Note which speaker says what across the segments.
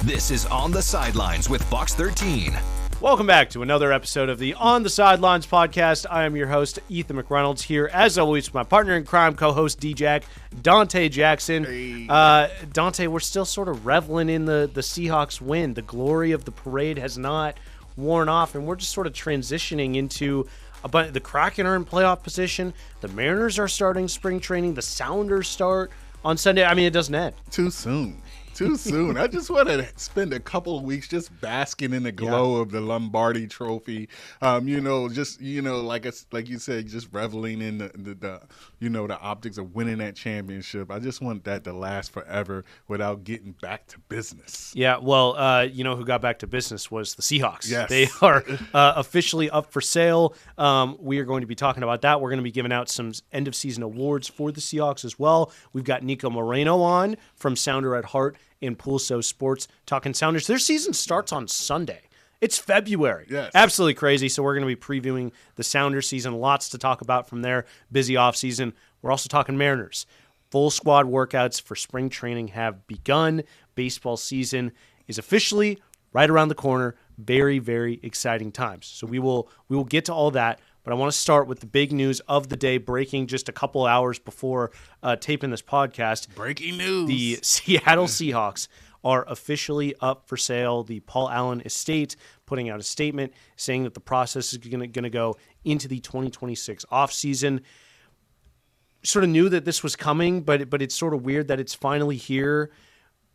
Speaker 1: This is On the Sidelines with Box 13.
Speaker 2: Welcome back to another episode of the On the Sidelines podcast. I am your host, Ethan McReynolds, here as always with my partner in crime, co-host D-Jack, Dante Jackson.
Speaker 3: Hey.
Speaker 2: Dante, we're still sort of reveling in the Seahawks win. The glory of the parade has not worn off, and we're just sort of transitioning into the Kraken are in playoff position. The Mariners are starting spring training. The Sounders start on Sunday. I mean, it doesn't end.
Speaker 3: Too soon. I just want to spend a couple of weeks just basking in the glow of the Lombardi Trophy. Like you said, just reveling in the optics of winning that championship. I just want that to last forever without getting back to business.
Speaker 2: Yeah, well, who got back to business was the Seahawks.
Speaker 3: Yes.
Speaker 2: They are officially up for sale. We are going to be talking about that. We're going to be giving out some end-of-season awards for the Seahawks as well. We've got Niko Moreno on from Sounder at Heart in Pulso Sports, talking Sounders. Their season starts on Sunday. It's February.
Speaker 3: Yes.
Speaker 2: Absolutely crazy. So we're going to be previewing the Sounders season. Lots to talk about from their busy offseason. We're also talking Mariners. Full squad workouts for spring training have begun. Baseball season is officially right around the corner. Very, very exciting times. So we will get to all that. But I want to start with the big news of the day, breaking just a couple hours before taping this podcast.
Speaker 3: Breaking news.
Speaker 2: The Seattle Seahawks are officially up for sale. The Paul Allen estate putting out a statement saying that the process is going to go into the 2026 offseason. Sort of knew that this was coming, but it's sort of weird that it's finally here.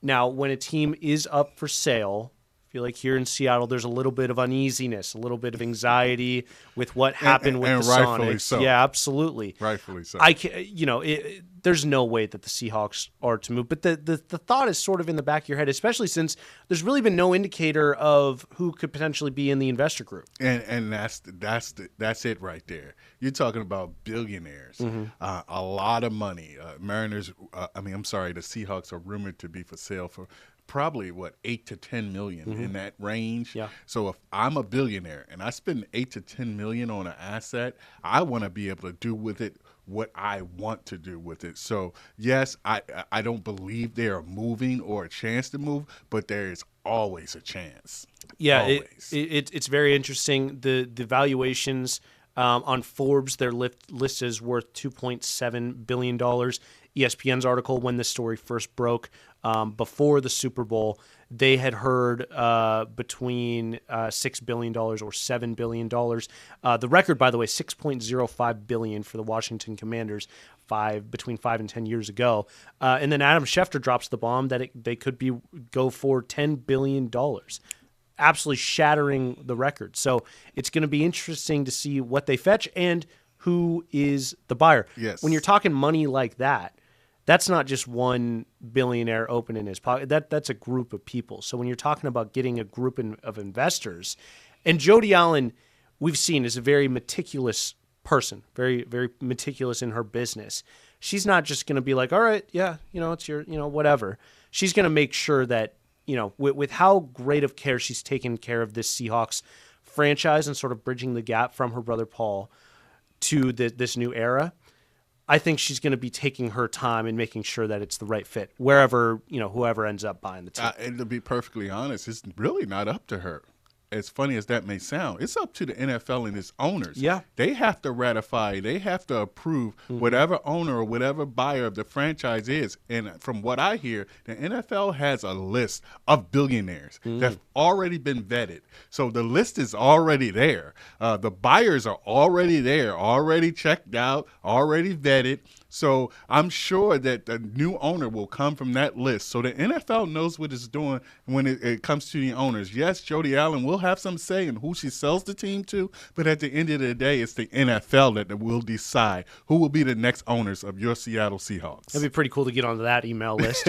Speaker 2: Now, when a team is up for sale, I feel like here in Seattle, there's a little bit of uneasiness, a little bit of anxiety with what happened with the
Speaker 3: rightfully
Speaker 2: Sonics.
Speaker 3: so.
Speaker 2: Yeah, absolutely.
Speaker 3: Rightfully so.
Speaker 2: There's no way that the Seahawks are to move, but the thought is sort of in the back of your head, especially since there's really been no indicator of who could potentially be in the investor group.
Speaker 3: And that's it right there. You're talking about billionaires, a lot of money. The Seahawks are rumored to be for sale for probably $8 to $10 million in that range.
Speaker 2: Yeah.
Speaker 3: So if I'm a billionaire and I spend $8 to $10 million on an asset, I want to be able to do with it what I want to do with it. So yes, I don't believe they are moving or a chance to move, but there is always a chance.
Speaker 2: Yeah,
Speaker 3: always.
Speaker 2: It's very interesting. The valuations on Forbes, their list is worth $2.7 billion. ESPN's article, when this story first broke before the Super Bowl, they had heard between $6 billion or $7 billion. The record, by the way, $6.05 billion for the Washington Commanders between 5 and 10 years ago. And then Adam Schefter drops the bomb that they could go for $10 billion. Absolutely shattering the record. So it's going to be interesting to see what they fetch and who is the buyer.
Speaker 3: Yes.
Speaker 2: When you're talking money like that, that's not just one billionaire opening his pocket. That's a group of people. So when you're talking about getting a group of investors, and Jody Allen, we've seen, is a very meticulous person, very, very meticulous in her business. She's not just going to be like, all right, yeah, it's your, whatever. She's going to make sure that, with how great of care she's taken care of this Seahawks franchise and sort of bridging the gap from her brother Paul to this new era, I think she's going to be taking her time and making sure that it's the right fit wherever, whoever ends up buying the team.
Speaker 3: And to be perfectly honest, it's really not up to her. As funny as that may sound, it's up to the NFL and its owners.
Speaker 2: Yeah.
Speaker 3: They have to ratify, they have to approve whatever owner or whatever buyer of the franchise is. And from what I hear, the NFL has a list of billionaires that have already been vetted. So the list is already there. The buyers are already there, already checked out, already vetted. So I'm sure that the new owner will come from that list. So the NFL knows what it's doing when it comes to the owners. Yes, Jody Allen will have some say in who she sells the team to, but at the end of the day, it's the NFL that will decide who will be the next owners of your Seattle Seahawks.
Speaker 2: It'd be pretty cool to get onto that email list.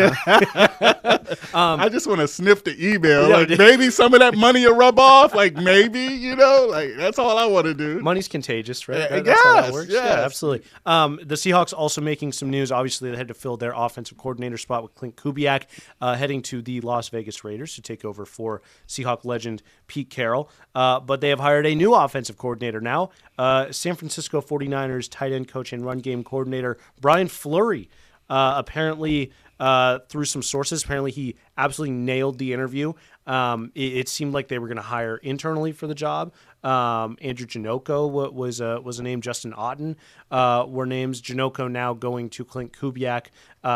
Speaker 3: I just want to sniff the email. Maybe some of that money will rub off. Maybe, that's all I want to do.
Speaker 2: Money's contagious, right?
Speaker 3: Yes,
Speaker 2: That's how that works.
Speaker 3: yes.
Speaker 2: Yeah, absolutely. The Seahawks also making some news. Obviously, they had to fill their offensive coordinator spot with Clint Kubiak heading to the Las Vegas Raiders to take over for Seahawk legend Pete Carroll. But they have hired a new offensive coordinator now. San Francisco 49ers tight end coach and run game coordinator Brian Fleury apparently through some sources. Apparently, he absolutely nailed the interview. It seemed like they were going to hire internally for the job. Andrew Janocko was a name. Justin Otten were names. Janocko now going to Clint Kubiak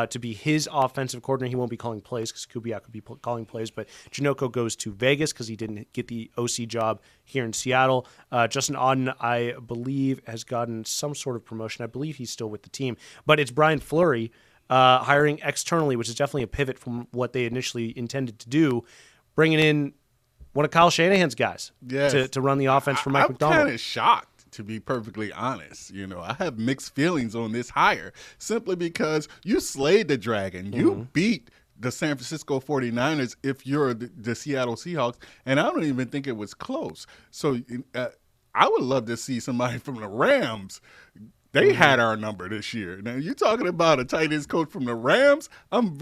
Speaker 2: to be his offensive coordinator. He won't be calling plays because Kubiak would be calling plays, but Janocko goes to Vegas because he didn't get the OC job here in Seattle. Justin Otten, I believe, has gotten some sort of promotion. I believe he's still with the team, but it's Brian Fleury hiring externally, which is definitely a pivot from what they initially intended to do, bringing in one of Kyle Shanahan's guys to run the offense for Mike Macdonald.
Speaker 3: I'm kind of shocked, to be perfectly honest. I have mixed feelings on this hire simply because you slayed the dragon. You beat the San Francisco 49ers if you're the Seattle Seahawks, and I don't even think it was close. So I would love to see somebody from the Rams. They had our number this year. Now you're talking about a tight ends coach from the Rams. I'm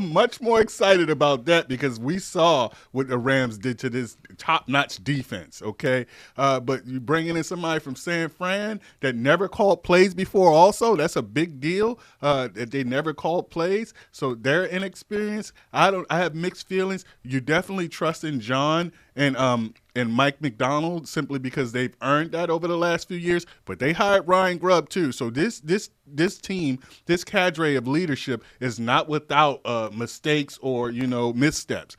Speaker 3: much more excited about that because we saw what the Rams did to this top-notch defense. Okay, but you bringing in somebody from San Fran that never called plays before. Also, that's a big deal. That they never called plays, so they're inexperienced. I have mixed feelings. You definitely trust in John and Mike Macdonald simply because they've earned that over the last few years. But they hired Ryan Grubb too. So this team, this cadre of leadership is not without mistakes or missteps.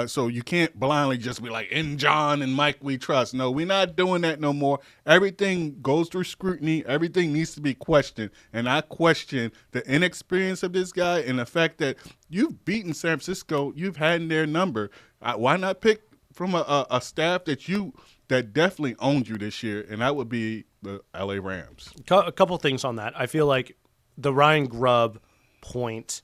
Speaker 3: So you can't blindly just be like, in John and Mike we trust. No, we're not doing that no more. Everything goes through scrutiny. Everything needs to be questioned. And I question the inexperience of this guy and the fact that you've beaten San Francisco. You've had their number. Why not pick from a staff that definitely owned you this year, and that would be the LA Rams?
Speaker 2: A couple things on that. I feel like the Ryan Grubb point,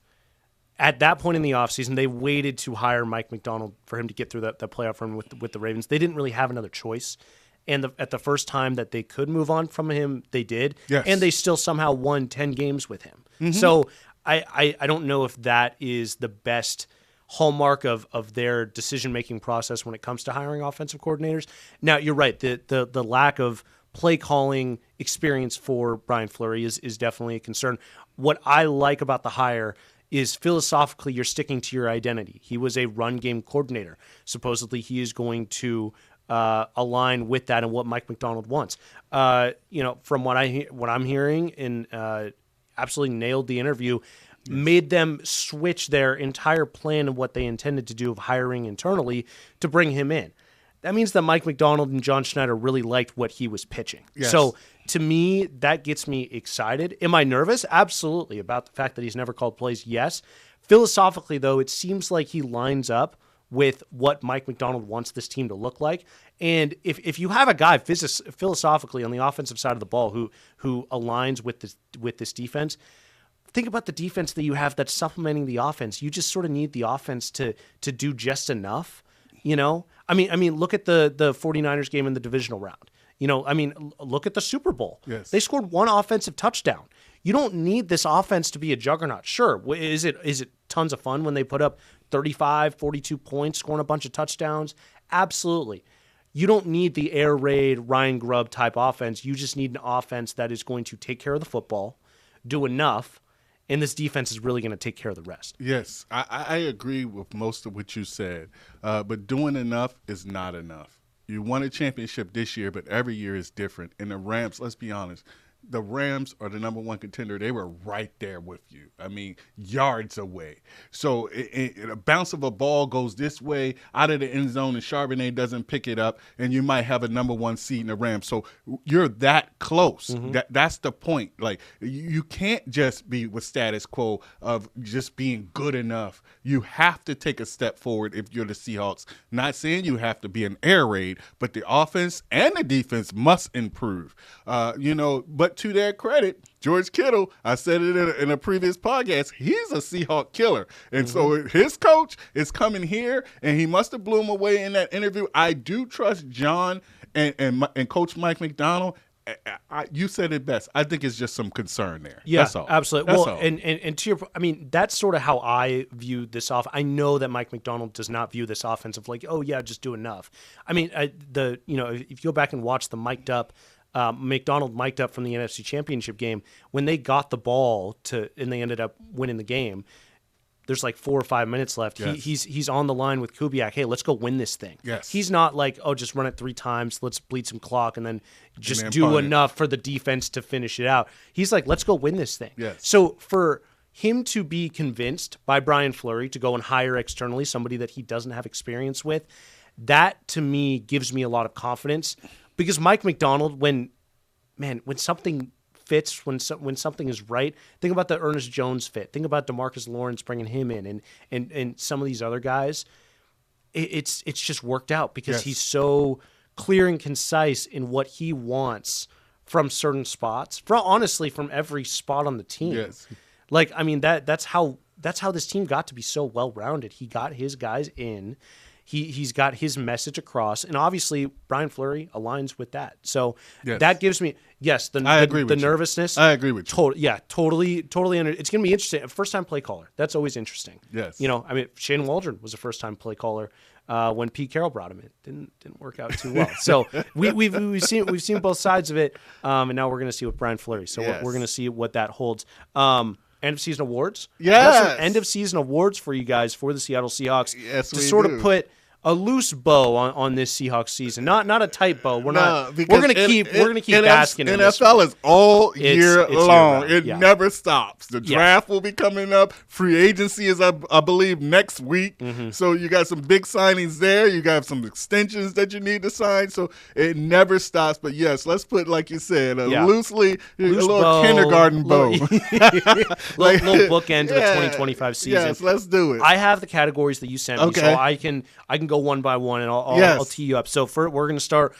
Speaker 2: at that point in the offseason, they waited to hire Mike Macdonald for him to get through that playoff run with the Ravens. They didn't really have another choice. And at the first time that they could move on from him, they did.
Speaker 3: Yes.
Speaker 2: And they still somehow won 10 games with him. Mm-hmm. So I don't know if that is the best hallmark of their decision-making process when it comes to hiring offensive coordinators. Now, you're right. The lack of play calling experience for Brian Fleury is definitely a concern. What I like about the hire is philosophically you're sticking to your identity. He was a run game coordinator. Supposedly he is going to align with that and what Mike Macdonald wants. From what I'm hearing, and absolutely nailed the interview, made them switch their entire plan of what they intended to do of hiring internally to bring him in. That means that Mike Macdonald and John Schneider really liked what he was pitching.
Speaker 3: Yes.
Speaker 2: So to me, that gets me excited. Am I nervous? Absolutely. About the fact that he's never called plays? Yes. Philosophically, though, it seems like he lines up with what Mike Macdonald wants this team to look like. And if you have a guy philosophically on the offensive side of the ball who aligns with this defense, think about the defense that you have that's supplementing the offense. You just sort of need the offense to do just enough, I mean, look at the 49ers game in the divisional round. Look at the Super Bowl.
Speaker 3: Yes.
Speaker 2: They scored one offensive touchdown. You don't need this offense to be a juggernaut. Sure, is it tons of fun when they put up 35, 42 points, scoring a bunch of touchdowns? Absolutely. You don't need the air raid Ryan Grubb type offense. You just need an offense that is going to take care of the football, do enough, and this defense is really going to take care of the rest.
Speaker 3: Yes, I agree with most of what you said, but doing enough is not enough. You won a championship this year, but every year is different. And the Rams, let's be honest, the Rams are the number one contender. They were right there with you. I mean, yards away. So a bounce of a ball goes this way out of the end zone, and Charbonnet doesn't pick it up, and you might have a number one seed in the Rams. So you're that close. Mm-hmm. That's the point. Like, you can't just be with status quo of just being good enough. You have to take a step forward if you're the Seahawks. Not saying you have to be an air raid, but the offense and the defense must improve. But to their credit, George Kittle, I said it in a previous podcast, he's a Seahawk killer. And so his coach is coming here, and he must have blew him away in that interview. I do trust John and Coach Mike Macdonald. You said it best. I think it's just some concern there.
Speaker 2: Yeah,
Speaker 3: that's all.
Speaker 2: Absolutely.
Speaker 3: That's
Speaker 2: well,
Speaker 3: all.
Speaker 2: And to your, I mean, that's sort of how I view this off. I know that Mike Macdonald does not view this offense of like, oh yeah, just do enough. I mean, if you go back and watch the Macdonald mic'd up from the NFC Championship game, when they got the ball and they ended up winning the game, there's like 4 or 5 minutes left.
Speaker 3: Yes.
Speaker 2: He's on the line with Kubiak. Hey, let's go win this thing.
Speaker 3: Yes.
Speaker 2: He's not like, oh, just run it 3 times. Let's bleed some clock and then just
Speaker 3: then
Speaker 2: do
Speaker 3: punt it.
Speaker 2: enough for the defense to finish it out. He's like, let's go win this thing.
Speaker 3: Yes.
Speaker 2: So for him to be convinced by Brian Fleury to go and hire externally somebody that he doesn't have experience with, that to me gives me a lot of confidence, because Mike Macdonald, when something fits, when something is right. Think about the Ernest Jones fit. Think about DeMarcus Lawrence bringing him in, and some of these other guys. It's just worked out because he's so clear and concise in what he wants from certain spots. Honestly, from every spot on the team.
Speaker 3: Yes.
Speaker 2: Like, I mean, that's how this team got to be so well rounded. He got his guys in. He's got his message across, and obviously Brian Fleury aligns with that. So that gives me the nervousness.
Speaker 3: I agree with you.
Speaker 2: Totally. It's going to be interesting. A first-time play caller. That's always interesting.
Speaker 3: Yes.
Speaker 2: I mean, Shane Waldron was a first-time play caller when Pete Carroll brought him in. Didn't work out too well. So we've seen both sides of it, and now we're going to see with Brian Fleury. So we're going to see what that holds. End of season awards.
Speaker 3: Yes.
Speaker 2: End of season awards for you guys for the Seattle Seahawks.
Speaker 3: Yes,
Speaker 2: to sort of put a loose bow on this Seahawks season, not a tight bow. We're gonna keep basking in this.
Speaker 3: NFL is all year long.
Speaker 2: It
Speaker 3: never stops. The draft will be coming up. Free agency is, I believe, next week.
Speaker 2: Mm-hmm.
Speaker 3: So you got some big signings there. You got some extensions that you need to sign. So it never stops. But yes, let's put, like you said, a
Speaker 2: loose
Speaker 3: little
Speaker 2: bow,
Speaker 3: kindergarten bow,
Speaker 2: little bookend to the 2025 season.
Speaker 3: Yes, let's do it.
Speaker 2: I have the categories that you sent me, so I can go one by one, and I'll tee you up. So we're going to start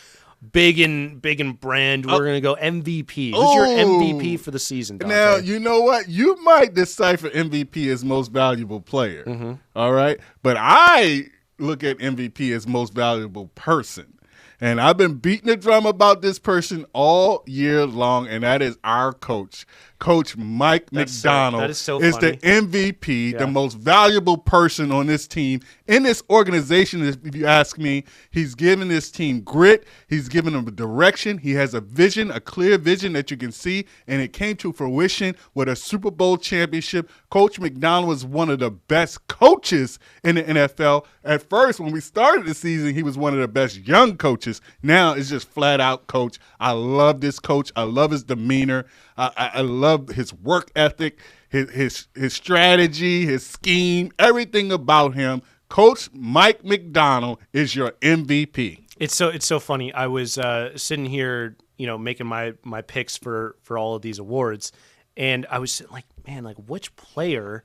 Speaker 2: big and brand. We're going to go MVP. Who's your MVP for the season, Dante?
Speaker 3: Now, you know what? You might decipher MVP as most valuable player.
Speaker 2: Mm-hmm.
Speaker 3: All right? But I look at MVP as most valuable person. And I've been beating the drum about this person all year long, and that is our coach. Coach Mike Macdonald
Speaker 2: that is so
Speaker 3: is
Speaker 2: funny.
Speaker 3: the MVP, the most valuable person on this team, in this organization, if you ask me. He's given this team grit. He's given them a direction. He has a vision, a clear vision that you can see, and it came to fruition with a Super Bowl championship. Coach Macdonald was one of the best coaches in the NFL. At first, when we started the season, he was one of the best young coaches. Now it's just flat out coach. I love this coach. I love his demeanor. I love his work ethic, his strategy, his scheme, everything about him. Coach Mike Macdonald is your MVP.
Speaker 2: It's so funny. I was sitting here, making my picks for all of these awards, and I was sitting like, man, like which player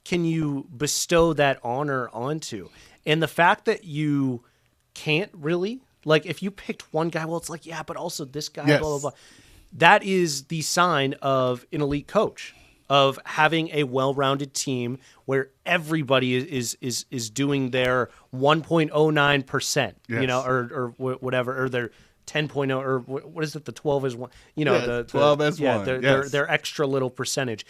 Speaker 2: can you bestow that honor onto? And the fact that you can't really, like, if you picked one guy, well, it's like, yeah, but also this guy, blah, blah, blah. That is the sign of an elite coach, of having a well-rounded team where everybody is doing their 1.09%, or whatever, or their 10.0, or what is it? The 12 is one, the
Speaker 3: 12 as one.
Speaker 2: Their extra little percentage.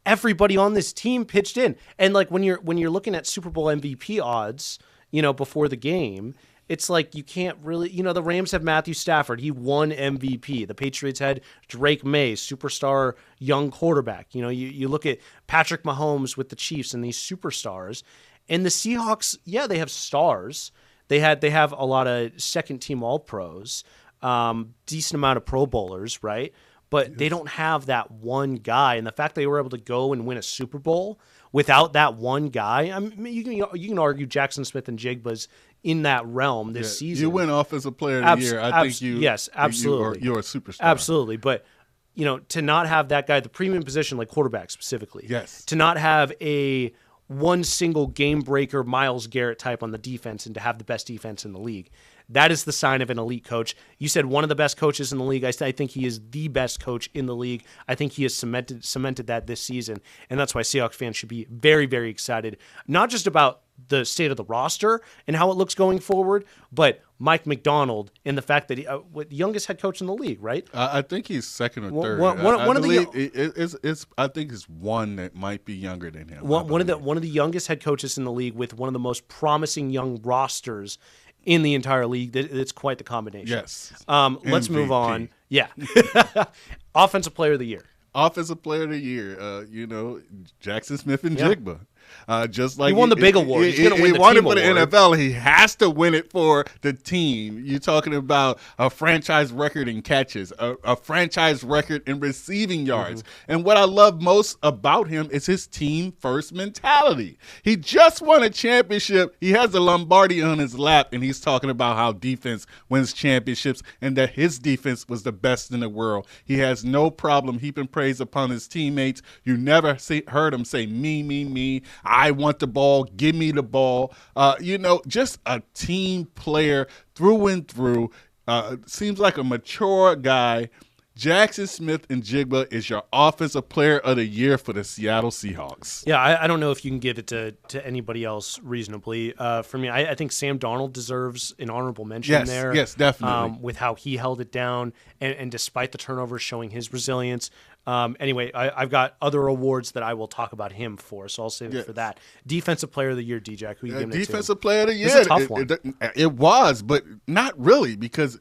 Speaker 2: Everybody on this team pitched in, and like when you're looking at Super Bowl MVP odds, before the game. It's like you can't really, the Rams have Matthew Stafford. He won MVP. The Patriots had Drake May, superstar young quarterback. You look at Patrick Mahomes with the Chiefs and these superstars. And the Seahawks, they have stars. They have a lot of second-team All-Pros, decent amount of Pro Bowlers, right? But they don't have that one guy. And the fact they were able to go and win a Super Bowl without that one guy, I mean, you can argue Jackson Smith and Jigba's in that realm this season.
Speaker 3: You win Offensive Player of the Year. I think you.
Speaker 2: Yes, absolutely.
Speaker 3: You're a superstar.
Speaker 2: Absolutely, but to not have that guy, the premium position, like quarterback specifically.
Speaker 3: Yes.
Speaker 2: To not have a one single game breaker Myles Garrett type on the defense, and to have the best defense in the league. That is the sign of an elite coach. You said one of the best coaches in the league. I think he is the best coach in the league. I think he has cemented that this season, and that's why Seahawks fans should be very, very excited, not just about the state of the roster and how it looks going forward, but Mike Macdonald and the fact that he, the youngest head coach in the league, right?
Speaker 3: I think he's second or third. I think it's one that might be younger than him.
Speaker 2: One of the youngest head coaches in the league with one of the most promising young rosters in the entire league. It's quite the combination.
Speaker 3: Yes.
Speaker 2: Let's move on. Yeah. Offensive Player of the Year.
Speaker 3: Offensive Player of the Year. Jackson Smith and Jigba. Just like
Speaker 2: he won the big award. He's going to win the
Speaker 3: won
Speaker 2: team
Speaker 3: it for the
Speaker 2: award.
Speaker 3: NFL. He has to win it for the team. You're talking about a franchise record in catches, a franchise record in receiving yards. And what I love most about him is his team first mentality. He just won a championship. He has the Lombardi on his lap, and he's talking about how defense wins championships and that his defense was the best in the world. He has no problem heaping praise upon his teammates. You never heard him say, me. I want the ball. Give me the ball. Just a team player through and through. Seems like a mature guy. Jackson Smith-Njigba is your Offensive Player of the Year for the Seattle Seahawks.
Speaker 2: Yeah, I don't know if you can give it to anybody else reasonably. For me, I think Sam Darnold deserves an honorable mention there.
Speaker 3: Yes, definitely.
Speaker 2: With how he held it down and despite the turnovers showing his resilience. Anyway, I've got other awards that I will talk about him for, so I'll save it for that. Defensive Player of the Year, D-Jack, who you giving it to?
Speaker 3: Defensive Player of the Year.
Speaker 2: This is a tough one.
Speaker 3: It was, but not really, because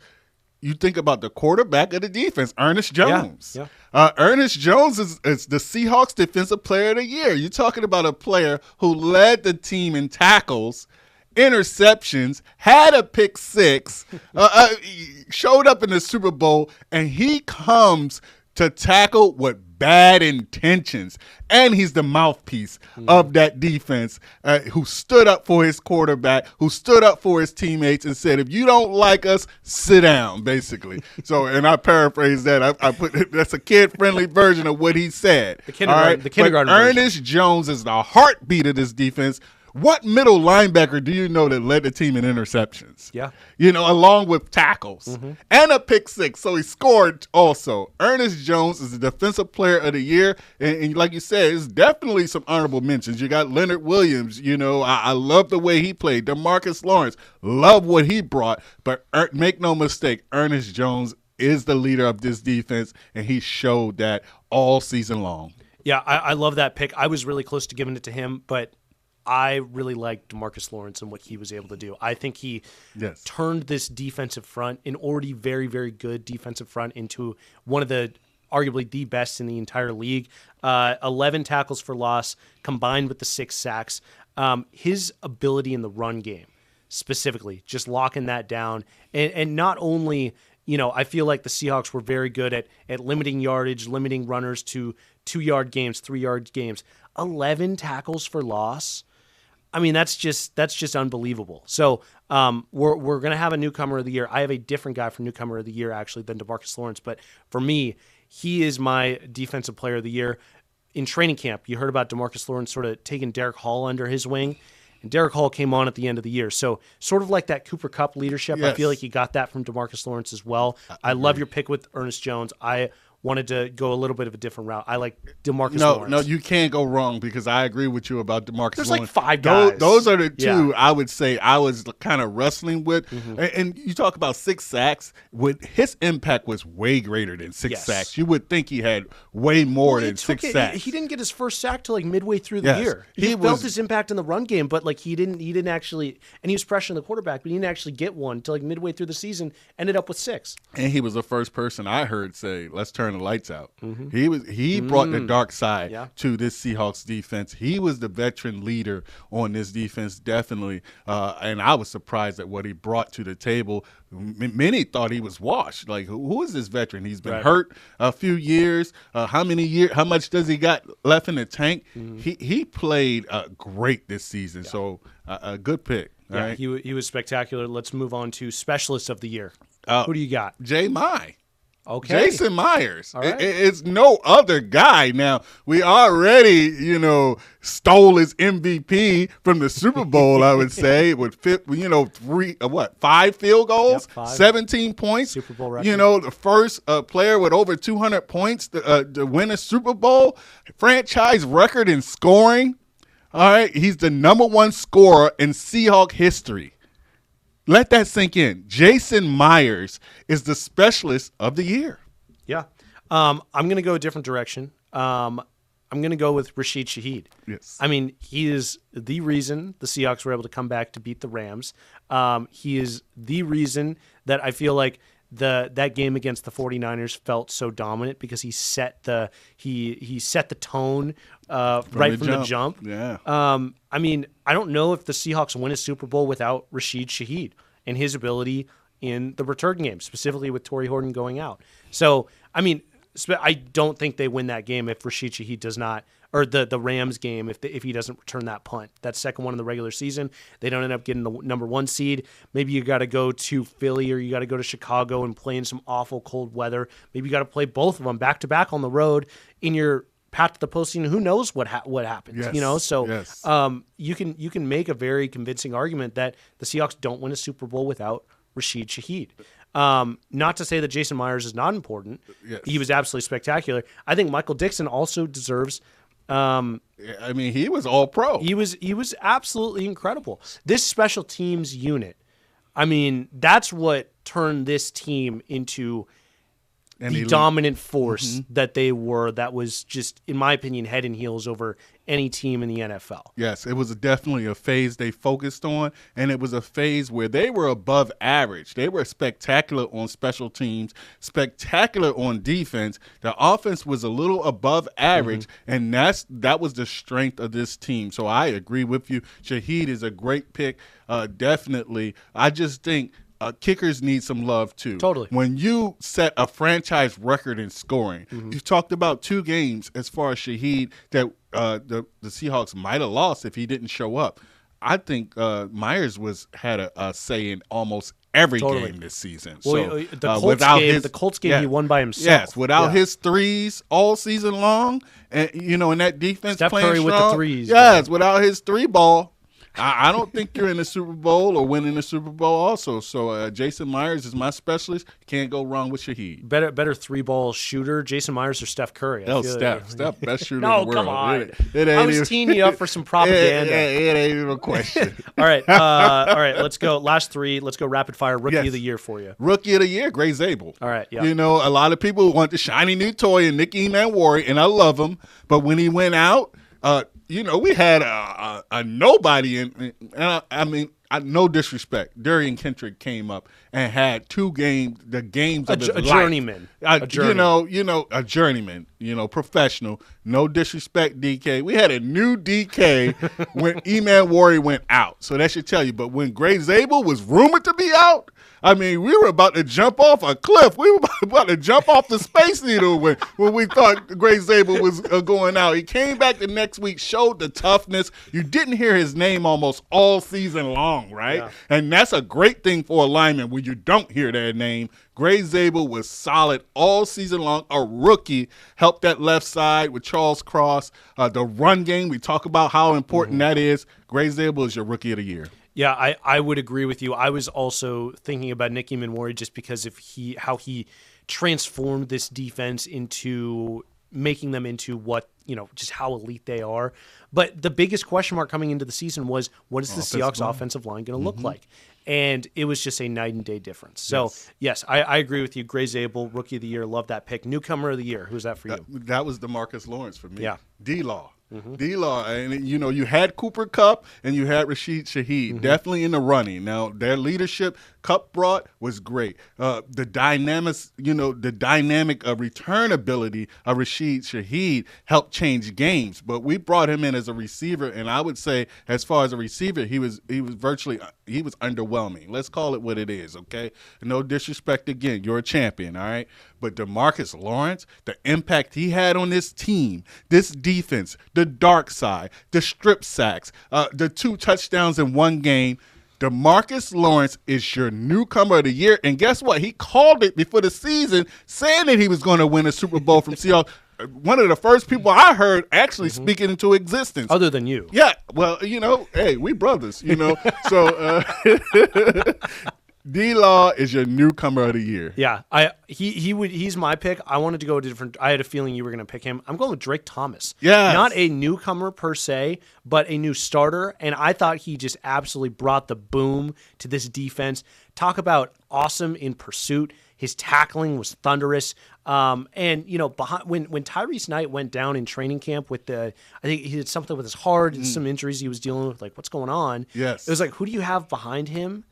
Speaker 3: you think about the quarterback of the defense, Ernest Jones.
Speaker 2: Yeah.
Speaker 3: Ernest Jones is the Seahawks Defensive Player of the Year. You're talking about a player who led the team in tackles, interceptions, had a pick six, showed up in the Super Bowl, and he comes to tackle with bad intentions. And he's the mouthpiece of that defense, who stood up for his quarterback, who stood up for his teammates and said, if you don't like us, sit down, basically. So, and I paraphrase that. I put that's a kid-friendly version of what he said.
Speaker 2: The kindergarten version.
Speaker 3: Ernest Jones is the heartbeat of this defense. What middle linebacker do you know that led the team in interceptions?
Speaker 2: Yeah.
Speaker 3: Along with tackles and a pick six. So he scored also. Ernest Jones is the Defensive Player of the Year. And like you said, it's definitely some honorable mentions. You got Leonard Williams. I love the way he played. DeMarcus Lawrence, love what he brought. But make no mistake, Ernest Jones is the leader of this defense, and he showed that all season long.
Speaker 2: Yeah, I love that pick. I was really close to giving it to him, but I really liked DeMarcus Lawrence and what he was able to do. I think he turned this defensive front, an already very, very good defensive front, into one of the arguably the best in the entire league. 11 tackles for loss combined with the 6 sacks. His ability in the run game, specifically, just locking that down. And not only, I feel like the Seahawks were very good at limiting yardage, limiting runners to 2-yard games, 3-yard games. 11 tackles for loss. I mean, that's just unbelievable. So we're going to have a newcomer of the year. I have a different guy for newcomer of the year, actually, than DeMarcus Lawrence. But for me, he is my defensive player of the year. In training camp, you heard about DeMarcus Lawrence sort of taking Derek Hall under his wing. And Derek Hall came on at the end of the year. So sort of like that Cooper Kupp leadership, I feel like he got that from DeMarcus Lawrence as well. I love your pick with Ernest Jones. I wanted to go a little bit of a different route. I like DeMarcus Lawrence.
Speaker 3: No, you can't go wrong, because I agree with you about DeMarcus Lawrence.
Speaker 2: There's like 5 guys.
Speaker 3: Those are the two I would say I was kind of wrestling with. And you talk about 6 sacks. His impact was way greater than 6 sacks. You would think he had way more than 6 sacks.
Speaker 2: He didn't get his first sack till like midway through the year. He felt his impact in the run game, but like he didn't actually, and he was pressuring the quarterback, but he didn't actually get one until like midway through the season, ended up with 6.
Speaker 3: And he was the first person I heard say, let's turn the lights out. He brought the dark side to this Seahawks defense. He was the veteran leader on this defense, definitely. And I was surprised at what he brought to the table. Many thought he was washed. Like, who is this veteran? He's been hurt a few years. How many years? How much does he got left in the tank? He played great this season. So a good pick.
Speaker 2: Yeah,
Speaker 3: right?
Speaker 2: he was spectacular. Let's move on to Specialist of the Year. Who do you got?
Speaker 3: Jay Mai.
Speaker 2: Okay.
Speaker 3: Jason Myers.
Speaker 2: All right.
Speaker 3: It's no other guy. Now, we already, stole his MVP from the Super Bowl, I would say, with 5 field goals, 17 points.
Speaker 2: Super Bowl record.
Speaker 3: The first player with over 200 points to win a Super Bowl, franchise record in scoring. All right. He's the number 1 scorer in Seahawk history. Let that sink in. Jason Myers is the Specialist of the Year.
Speaker 2: Yeah. I'm going to go a different direction. I'm going to go with Rashid Shaheed.
Speaker 3: Yes.
Speaker 2: I mean, he is the reason the Seahawks were able to come back to beat the Rams. He is the reason that I feel like that game against the 49ers felt so dominant because he set the tone right from the jump.
Speaker 3: Yeah.
Speaker 2: I mean, I don't know if the Seahawks win a Super Bowl without Rashid Shaheed and his ability in the return game, specifically with Torrey Horton going out. So, I mean, I don't think they win that game if Rashid Shaheed does not, or the Rams game if he doesn't return that punt. That second one in the regular season, they don't end up getting the number 1 seed. Maybe you got to go to Philly or you got to go to Chicago and play in some awful cold weather. Maybe you got to play both of them back to back on the road in your path to the postseason. Who knows what happens?
Speaker 3: Yes.
Speaker 2: You know, so
Speaker 3: yes.
Speaker 2: You can make a very convincing argument that the Seahawks don't win a Super Bowl without Rashid Shaheed. Not to say that Jason Myers is not important.
Speaker 3: Yes.
Speaker 2: He was absolutely spectacular. I think Michael Dixon also deserves.
Speaker 3: I mean, he was all pro.
Speaker 2: He was absolutely incredible. This special teams unit, I mean, that's what turned this team into the dominant force that they were. That was just, in my opinion, head and heels over any team in the NFL.
Speaker 3: Yes, it was definitely a phase they focused on, and it was a phase where they were above average. They were spectacular on special teams, spectacular on defense. The offense was a little above average, and that was the strength of this team. So I agree with you. Shaheed is a great pick, definitely. I just think kickers need some love too.
Speaker 2: Totally.
Speaker 3: When you set a franchise record in scoring, you talked about 2 games as far as Shaheed that the Seahawks might have lost if he didn't show up. I think Myers had a say in almost every game this season.
Speaker 2: Well,
Speaker 3: so
Speaker 2: the Colts game he won by himself.
Speaker 3: Yes, without his threes all season long, and and that defense
Speaker 2: Steph
Speaker 3: playing
Speaker 2: Curry
Speaker 3: strong,
Speaker 2: with the threes.
Speaker 3: Yes, without his 3-ball. I don't think you're in the Super Bowl or winning the Super Bowl also. So Jason Myers is my specialist. Can't go wrong with Shaheed.
Speaker 2: Better 3-ball shooter, Jason Myers or Steph Curry?
Speaker 3: Steph, best shooter
Speaker 2: no,
Speaker 3: in the world.
Speaker 2: Come on.
Speaker 3: It
Speaker 2: I was teeing you up for some propaganda.
Speaker 3: It ain't even a question.
Speaker 2: All right. Let's go. Last 3. Let's go rapid fire. Rookie of the year for you.
Speaker 3: Rookie of the year, Gray Zabel.
Speaker 2: All right. Yeah.
Speaker 3: A lot of people want the shiny new toy and Nicky Manwari, and I love him. But when he went out, we had a nobody in. I mean, no disrespect. Darian Kendrick came up and had 2 games, the games of his life.
Speaker 2: Journeyman.
Speaker 3: A journeyman. Professional. No disrespect, DK. We had a new DK when Manwari went out, so that should tell you. But when Gray Zabel was rumored to be out, I mean, we were about to jump off a cliff. We were about to jump off the Space Needle when we thought Gray Zabel was going out. He came back the next week, showed the toughness. You didn't hear his name almost all season long, right? Yeah. And that's a great thing for a lineman when you don't hear their name. Gray Zabel was solid all season long. A rookie, helped that left side with Charles Cross. The run game, we talk about how important that is. Gray Zabel is your Rookie of the Year.
Speaker 2: Yeah, I would agree with you. I was also thinking about Nicky Manwari just because of how he transformed this defense into making them into what, just how elite they are. But the biggest question mark coming into the season was, what is the Seahawks offensive line going to look like? And it was just a night and day difference. So, yes, I agree with you. Gray Zabel, Rookie of the Year, love that pick. Newcomer of the Year, who's that for you?
Speaker 3: That was DeMarcus Lawrence for me.
Speaker 2: Yeah.
Speaker 3: D-Law. D-Law, and you had Cooper Kupp and you had Rashid Shaheed, definitely in the running. Now their leadership Kupp brought was great. The dynamics, the dynamic of return ability of Rashid Shaheed helped change games. But we brought him in as a receiver, and I would say, as far as a receiver, he was underwhelming. Let's call it what it is, okay? No disrespect again, you're a champion, all right? But DeMarcus Lawrence, the impact he had on this team, this defense, the dark side, the strip sacks, the 2 touchdowns in 1 game. DeMarcus Lawrence is your newcomer of the year. And guess what? He called it before the season, saying that he was going to win a Super Bowl from Seahawks. One of the first people I heard actually speak it into existence.
Speaker 2: Other than you.
Speaker 3: Yeah. Well, hey, we brothers, So D-Law is your newcomer of the year.
Speaker 2: Yeah, he's my pick. I wanted to go to different. I had a feeling you were going to pick him. I'm going with Drake Thomas.
Speaker 3: Yeah,
Speaker 2: not a newcomer per se, but a new starter. And I thought he just absolutely brought the boom to this defense. Talk about awesome in pursuit. His tackling was thunderous. And behind, when Tyrese Knight went down in training camp with I think he did something with his heart and some injuries he was dealing with. Like, what's going on?
Speaker 3: Yes,
Speaker 2: it was like, who do you have behind him?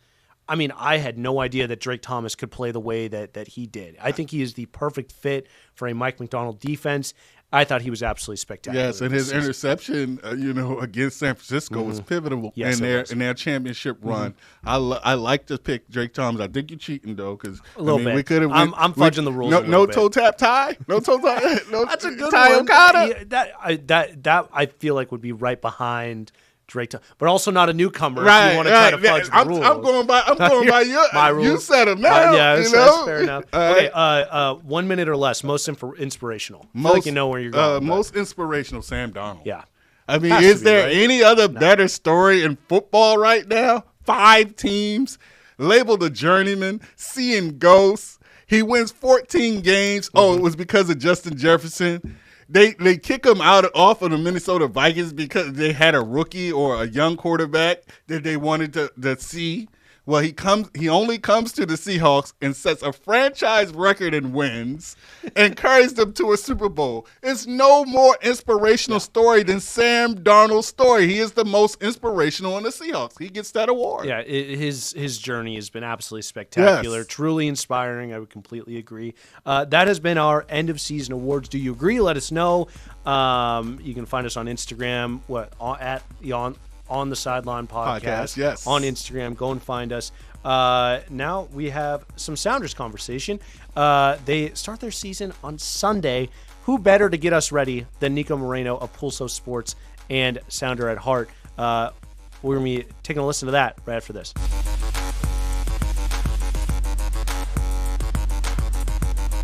Speaker 2: I mean, I had no idea that Drake Thomas could play the way that he did. I think he is the perfect fit for a Mike Macdonald defense. I thought he was absolutely spectacular.
Speaker 3: Yes, and his interception, against San Francisco was pivotal in their championship run. I like to pick Drake Thomas. I think you're cheating though, because
Speaker 2: a little bit.
Speaker 3: We could have.
Speaker 2: I'm fudging the rules.
Speaker 3: No toe tap tie. No toe tap. No.
Speaker 2: That's a good
Speaker 3: tie
Speaker 2: one.
Speaker 3: Okada.
Speaker 2: That I feel like would be right behind Drake, but also not a newcomer.
Speaker 3: Right,
Speaker 2: if you want to try to fudge the rules.
Speaker 3: I'm going by your
Speaker 2: my rules.
Speaker 3: You said them now.
Speaker 2: That's fair enough. Okay, 1 minute or less. Most inspirational. I feel like you know where you're going.
Speaker 3: Most inspirational, Sam Darnold.
Speaker 2: Yeah.
Speaker 3: I mean, is there any other better story in football right now? 5 teams, labeled a journeyman, seeing ghosts. He wins 14 games. Oh, it was because of Justin Jefferson. They kick him off of the Minnesota Vikings because they had a rookie or a young quarterback that they wanted to see. Well, he only comes to the Seahawks and sets a franchise record in wins and carries them to a Super Bowl. It's no more inspirational story than Sam Darnold's story. He is the most inspirational in the Seahawks. He gets that award.
Speaker 2: Yeah, his journey has been absolutely spectacular, truly inspiring. I would completely agree. That has been our end of season awards. Do you agree? Let us know. You can find us on Instagram. On the Sideline Podcast.
Speaker 3: Yes.
Speaker 2: On Instagram. Go and find us. Now we have some Sounders conversation. They start their season on Sunday. Who better to get us ready than Niko Moreno of Pulso Sports and Sounder at Heart? We're going to be taking a listen to that right after this.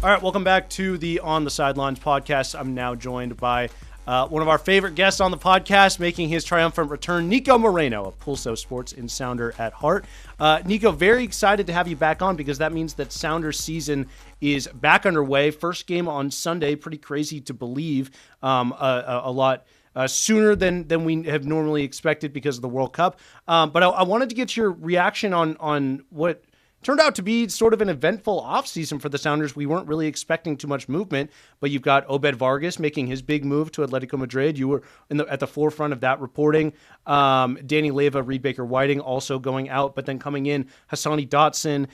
Speaker 2: All right, welcome back to the On the Sidelines podcast. I'm now joined by one of our favorite guests on the podcast, making his triumphant return, Niko Moreno of Pulso Sports and Sounder at Heart. Niko, very excited to have you back on because that means that Sounders season is back underway. First game on Sunday, pretty crazy to believe, a lot sooner than we have normally expected because of the World Cup. But I wanted to get your reaction on what turned out to be sort of an eventful offseason for the Sounders. We weren't really expecting too much movement, but you've got Obed Vargas making his big move to Atletico Madrid. You were at the forefront of that reporting. Danny Leyva, Reed Baker-Whiting also going out, but then coming in, Hassani Dotson.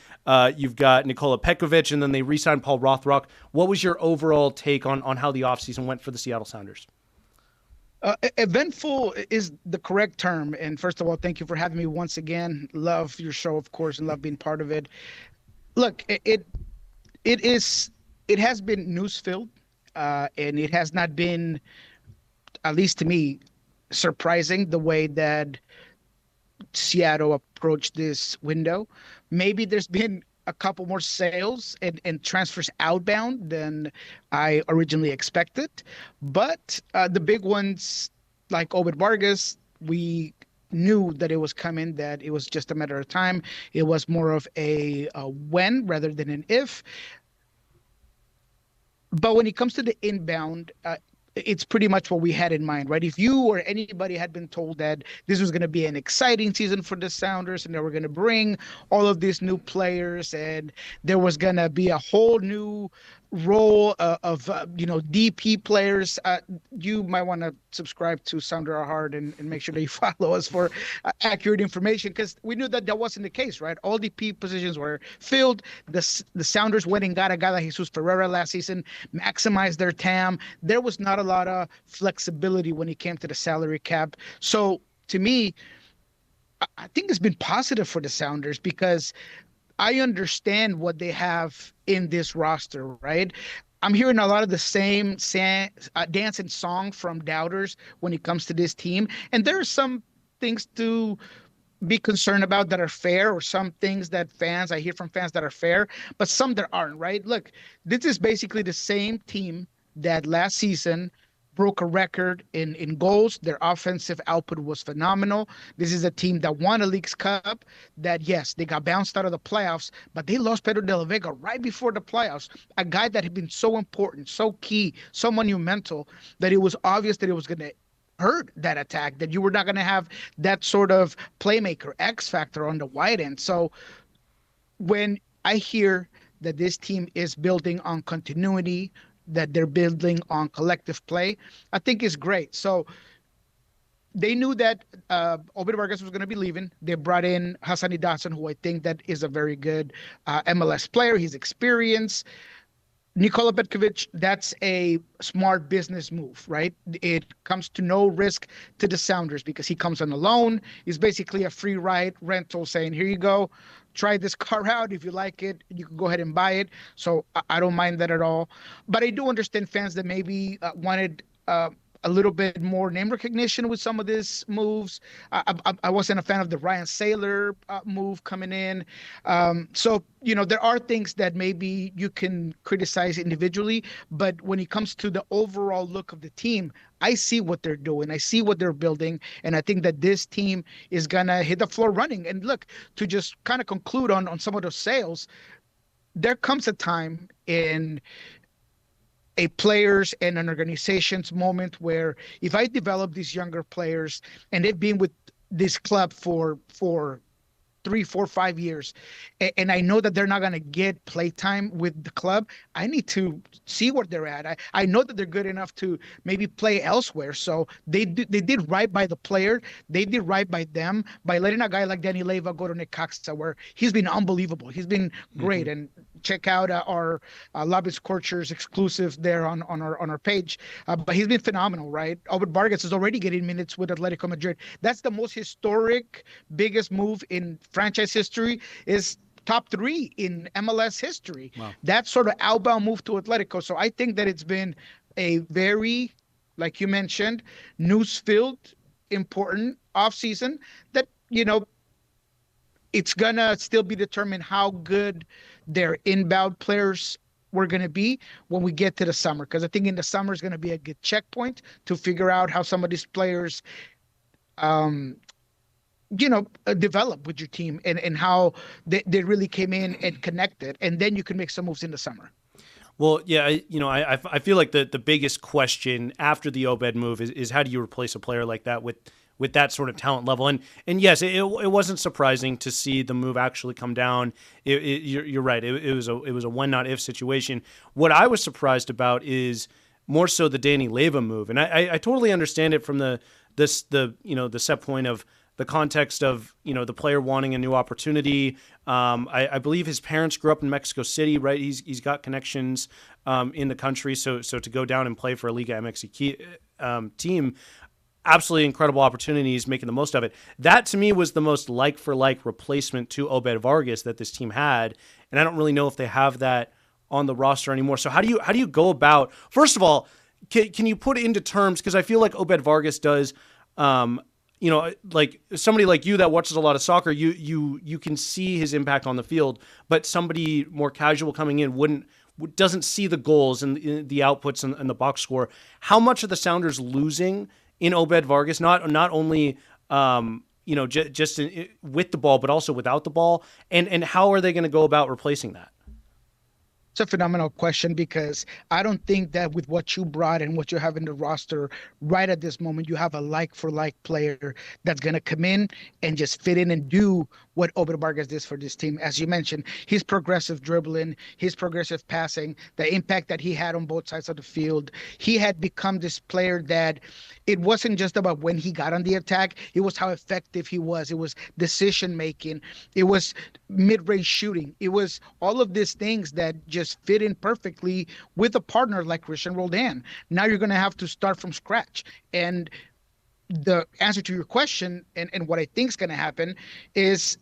Speaker 2: You've got Nikola Pekovic, and then they re-signed Paul Rothrock. What was your overall take on how the offseason went for the Seattle Sounders? Eventful
Speaker 4: is the correct term. And first of all, thank you for having me once again. Love your show, of course, and love being part of it. Look, it has been news-filled, and it has not been, at least to me, surprising the way that Seattle approached this window. Maybe there's been a couple more sales and transfers outbound than I originally expected. But the big ones, like Obed Vargas, we knew that it was coming, that it was just a matter of time. It was more of a when rather than an if. But when it comes to the inbound, it's pretty much what we had in mind, right? If you or anybody had been told that this was going to be an exciting season for the Sounders and they were going to bring all of these new players and there was going to be a whole new role of DP players, you might want to subscribe to Sounder at Heart and make sure that you follow us for accurate information, because we knew that wasn't the case, right? All DP positions were filled. The Sounders went and got a guy like Jesus Ferreira last season, maximized their TAM. There was not a lot of flexibility when it came to the salary cap. So to me, I think it's been positive for the Sounders because I understand what they have in this roster, right? I'm hearing a lot of the same dance and song from doubters when it comes to this team. And there are some things to be concerned about that are fair, or some things that I hear from fans that are fair, but some that aren't, right? Look, this is basically the same team that last season broke a record in goals. Their offensive output was phenomenal. This is a team that won a Leagues Cup, that, yes, they got bounced out of the playoffs, but they lost Pedro de la Vega right before the playoffs, a guy that had been so important, so key, so monumental, that it was obvious that it was going to hurt that attack, that you were not going to have that sort of playmaker, X factor on the wide end. So when I hear that this team is building on continuity, that they're building on collective play, I think is great. So they knew that Obed Vargas was going to be leaving. They brought in Hassani Dawson, who I think that is a very good MLS player. He's experienced. Nikola Petkovic, that's a smart business move, right? It comes to no risk to the Sounders because he comes on a loan. He's basically a free ride rental saying, here you go, try this car out. If you like it, you can go ahead and buy it. So I don't mind that at all. But I do understand fans that maybe wanted a little bit more name recognition with some of these moves. I wasn't a fan of the Ryan Saylor move coming in. So, there are things that maybe you can criticize individually, but when it comes to the overall look of the team, I see what they're doing. I see what they're building. And I think that this team is going to hit the floor running. And look, to just kind of conclude on some of those sales, there comes a time in a players and an organization's moment where if I develop these younger players and they've been with this club for 3, 4, 5 years, and I know that they're not going to get playtime with the club, I need to see where they're at. I know that they're good enough to maybe play elsewhere. So they did right by the player. They did right by them by letting a guy like Danny Leyva go to Necaxa, where he's been unbelievable. He's been great. And check out our Lobby Scorchers exclusive there on our page. But he's been phenomenal, right? Obed Vargas is already getting minutes with Atletico Madrid. That's the most historic, biggest move in franchise history, is top 3 in MLS history. Wow. That sort of outbound move to Atletico. So I think that it's been a very, like you mentioned, news-filled, important offseason that, it's going to still be determined how good their inbound players were going to be when we get to the summer. Because I think in the summer is going to be a good checkpoint to figure out how some of these players develop with your team and how they really came in and connected. And then you can make some moves in the summer.
Speaker 2: Well, yeah, I feel like the biggest question after the Obed move is how do you replace a player like that with that sort of talent level? And yes, it wasn't surprising to see the move actually come down. You're right. It was a when not if situation. What I was surprised about is more so the Danny Leyva move, and I totally understand it from the set point of the context of the player wanting a new opportunity. I believe his parents grew up in Mexico City, right? He's got connections in the country, so to go down and play for a Liga MX team, absolutely incredible opportunities, making the most of it. That to me was the most like for like replacement to Obed Vargas that this team had, and I don't really know if they have that on the roster anymore. So how do you go about? First of all, can you put it into terms, because I feel like Obed Vargas does. Like somebody like you that watches a lot of soccer, you can see his impact on the field, but somebody more casual coming in doesn't see the goals and the outputs and the box score. How much are the Sounders losing in Obed Vargas? Not only just with the ball, but also without the ball, and how are they going to go about replacing that?
Speaker 4: It's a phenomenal question, because I don't think that with what you brought and what you have in the roster right at this moment, you have a like-for-like player that's going to come in and just fit in and do what Obed Vargas did for this team. As you mentioned, his progressive dribbling, his progressive passing, the impact that he had on both sides of the field. He had become this player that it wasn't just about when he got on the attack, it was how effective he was. It was decision-making. It was mid-range shooting. It was all of these things that just fit in perfectly with a partner like Christian Roldan. Now you're going to have to start from scratch. And the answer to your question and what I think is going to happen is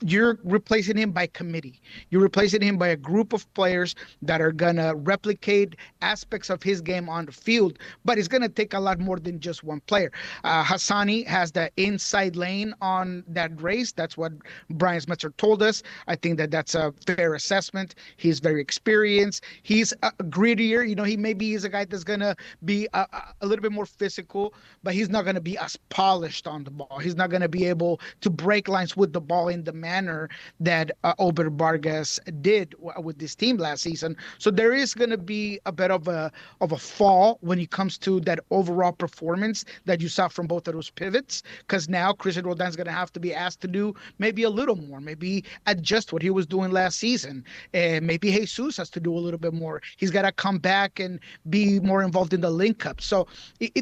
Speaker 4: you're replacing him by committee. You're replacing him by a group of players that are going to replicate aspects of his game on the field, but it's going to take a lot more than just one player. Hassani has the inside lane on that race. That's what Brian Smetzer told us. I think that that's a fair assessment. He's very experienced. He's grittier. He maybe is a guy that's going to be a little bit more physical, but he's not going to be as polished on the ball. He's not going to be able to break lines with the ball in the manner that Obed Vargas did with this team last season. So there is going to be a bit of a fall when it comes to that overall performance that you saw from both of those pivots, because now Christian Roldan's going to have to be asked to do maybe a little more, maybe adjust what he was doing last season. And maybe Jesus has to do a little bit more. He's got to come back and be more involved in the link-up. So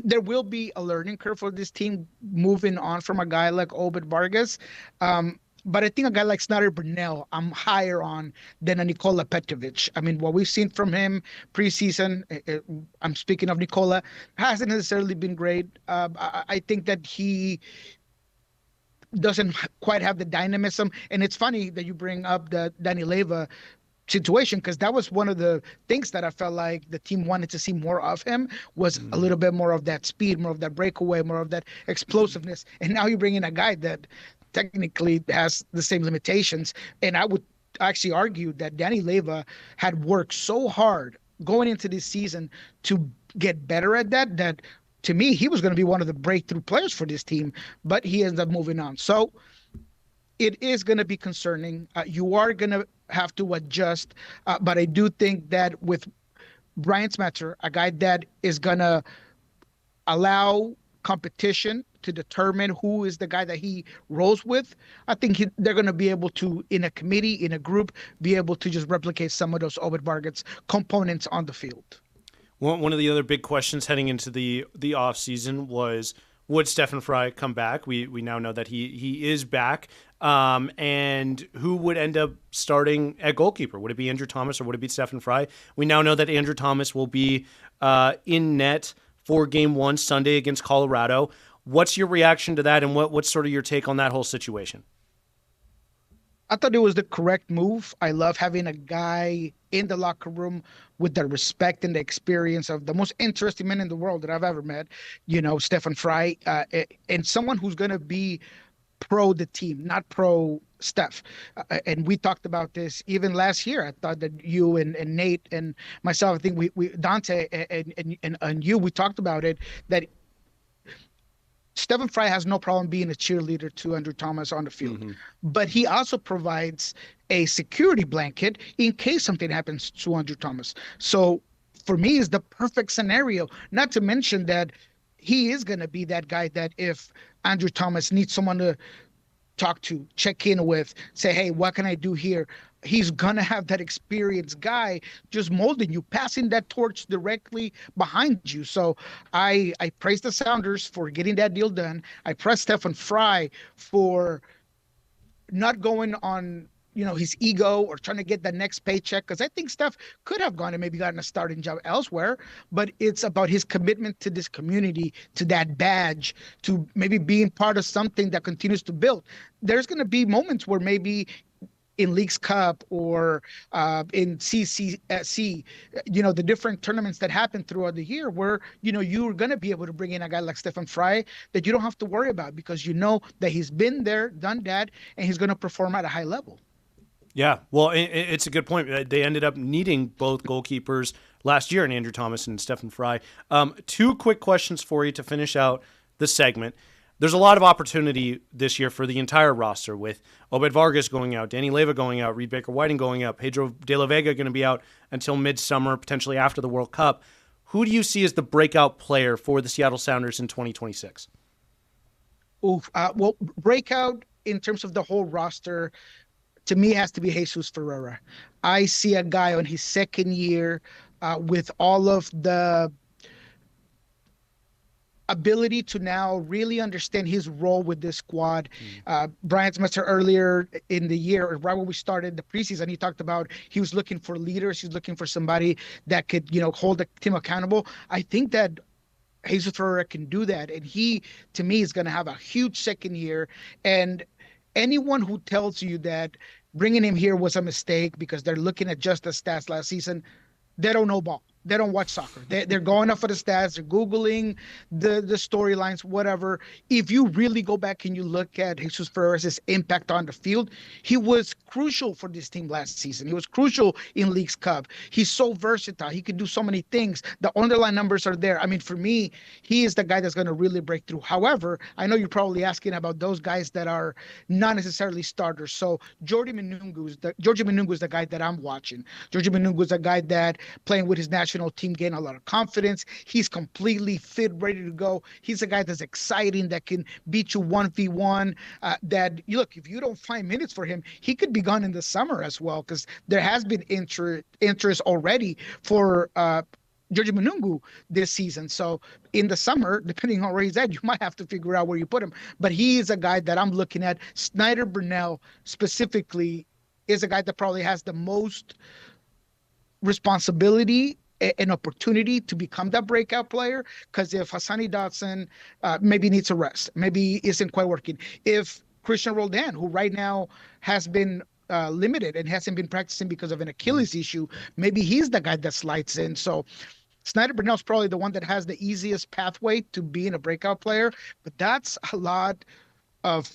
Speaker 4: there will be a learning curve for this team moving on from a guy like Obed Vargas. But I think a guy like Snyder Burnell, I'm higher on than a Nikola Petrovic. I mean, what we've seen from him preseason, I'm speaking of Nikola, hasn't necessarily been great. I think that he doesn't quite have the dynamism. And it's funny that you bring up the Danny Leyva situation, because that was one of the things that I felt like the team wanted to see more of him, was a little bit more of that speed, more of that breakaway, more of that explosiveness. And now you bring in a guy that technically has the same limitations. And I would actually argue that Danny Leyva had worked so hard going into this season to get better at that to me, he was going to be one of the breakthrough players for this team, but he ends up moving on. So it is going to be concerning. You are going to have to adjust. But I do think that with Brian Smetzer, a guy that is going to allow competition to determine who is the guy that he rolls with, I think they're going to be able to, in a committee, in a group, be able to just replicate some of those Obed Vargas components on the field.
Speaker 2: One of the other big questions heading into the offseason was, would Stefan Frei come back? We now know that he is back. And who would end up starting at goalkeeper? Would it be Andrew Thomas or would it be Stefan Frei? We now know that Andrew Thomas will be in net for Game 1 Sunday against Colorado. What's your reaction to that, and what's sort of your take on that whole situation?
Speaker 4: I thought it was the correct move. I love having a guy in the locker room with the respect and the experience of the most interesting man in the world that I've ever met, Stefan Frei, and someone who's going to be pro the team, not pro Steph. And we talked about this even last year. I thought that you and Nate and myself, I think we Dante and you, we talked about it, that Stefan Frei has no problem being a cheerleader to Andrew Thomas on the field. Mm-hmm. But he also provides a security blanket in case something happens to Andrew Thomas. So for me, it's the perfect scenario, not to mention that he is going to be that guy that if Andrew Thomas needs someone to talk to, check in with, say, hey, what can I do here? He's going to have that experienced guy just molding you, passing that torch directly behind you. So I praise the Sounders for getting that deal done. I praise Stefan Frei for not going on, his ego or trying to get the next paycheck, because I think Steph could have gone and maybe gotten a starting job elsewhere, but it's about his commitment to this community, to that badge, to maybe being part of something that continues to build. There's going to be moments where maybe in Leagues Cup or in CCC, the different tournaments that happen throughout the year where, you're going to be able to bring in a guy like Stefan Frei that you don't have to worry about, because you know that he's been there, done that, and he's going to perform at a high level.
Speaker 2: Yeah, well, it's a good point. They ended up needing both goalkeepers last year in Andrew Thomas and Stefan Frei. Two quick questions for you to finish out the segment. There's a lot of opportunity this year for the entire roster, with Obed Vargas going out, Danny Leyva going out, Reed Baker-Whiting going out, Pedro de la Vega going to be out until midsummer, potentially after the World Cup. Who do you see as the breakout player for the Seattle Sounders in 2026?
Speaker 4: Well, breakout in terms of the whole roster, to me, has to be Jesus Ferreira. I see a guy on his second year with all of the ability to now really understand his role with this squad. Brian Smetzer earlier in the year, right when we started the preseason, he talked about he was looking for leaders. He's looking for somebody that could, hold the team accountable. I think that Jesus Ferreira can do that. And he, to me, is going to have a huge second year. And anyone who tells you that bringing him here was a mistake because they're looking at just the stats last season, they don't know ball. they don't watch soccer. They're going off of the stats. They're Googling the storylines, whatever. If you really go back and you look at Jesus Ferreira's impact on the field, he was crucial for this team last season. He was crucial in Leagues Cup. He's so versatile. He can do so many things. The underlying numbers are there. I mean, for me, he is the guy that's going to really break through. However, I know you're probably asking about those guys that are not necessarily starters. So Georgie Manungu is the guy that I'm watching. Georgie Manungu is a guy that playing with his national team gained a lot of confidence. He's completely fit, ready to go. He's a guy that's exciting, that can beat you 1v1. That look, if you don't find minutes for him, he could be gone in the summer as well, because there has been interest already for Georgie Manungu this season. So in the summer, depending on where he's at, you might have to figure out where you put him. But he is a guy that I'm looking at. Snyder Burnell specifically is a guy that probably has the most responsibility, an opportunity to become that breakout player. Because if Hassani Dotson maybe needs a rest, maybe isn't quite working, if Christian Roldan, who right now has been limited and hasn't been practicing because of an Achilles issue, maybe he's the guy that slides in. So Snyder Burnell's probably the one that has the easiest pathway to being a breakout player, but that's a lot of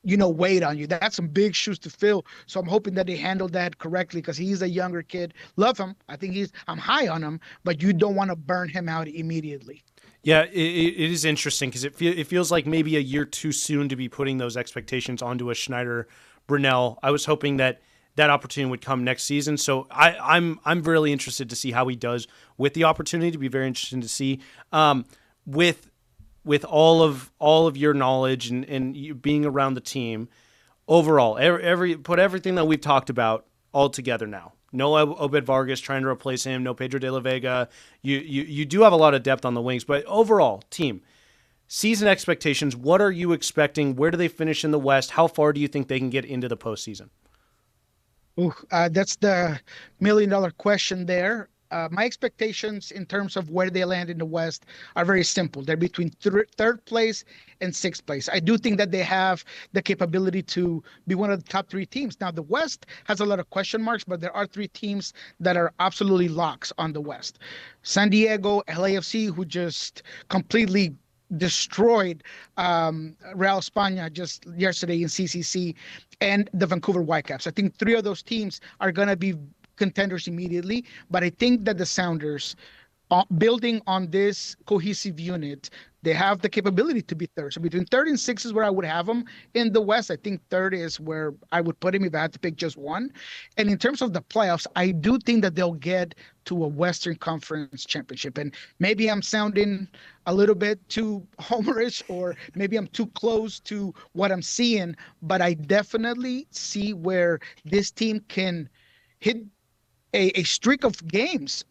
Speaker 4: weight on you. That's some big shoes to fill. So I'm hoping that they handle that correctly, because he's a younger kid. Love him. I'm high on him, but you don't want to burn him out immediately.
Speaker 2: Yeah, it is interesting, because it feels like maybe a year too soon to be putting those expectations onto a Snyder Burnell. I was hoping that opportunity would come next season. So I'm really interested to see how he does with the opportunity. To be very interesting to see with all of your knowledge and you being around the team overall, put everything that we've talked about all together now. No Obed Vargas trying to replace him. No Pedro de la Vega. You do have a lot of depth on the wings, but overall team season expectations. What are you expecting? Where do they finish in the West? How far do you think they can get into the postseason?
Speaker 4: That's the million-dollar question there. My expectations in terms of where they land in the West are very simple. They're between third place and sixth place. I do think that they have the capability to be one of the top three teams. Now, the West has a lot of question marks, but there are three teams that are absolutely locks on the West. San Diego, LAFC, who just completely destroyed Real España just yesterday in CCC, and the Vancouver Whitecaps. I think three of those teams are going to be contenders immediately, but I think that the Sounders, building on this cohesive unit, they have the capability to be third. So between third and sixth is where I would have them in the West. I think third is where I would put him if I had to pick just one. And in terms of the playoffs, I do think that they'll get to a Western Conference championship. And maybe I'm sounding a little bit too homerish, or maybe I'm too close to what I'm seeing, but I definitely see where this team can hit a streak of games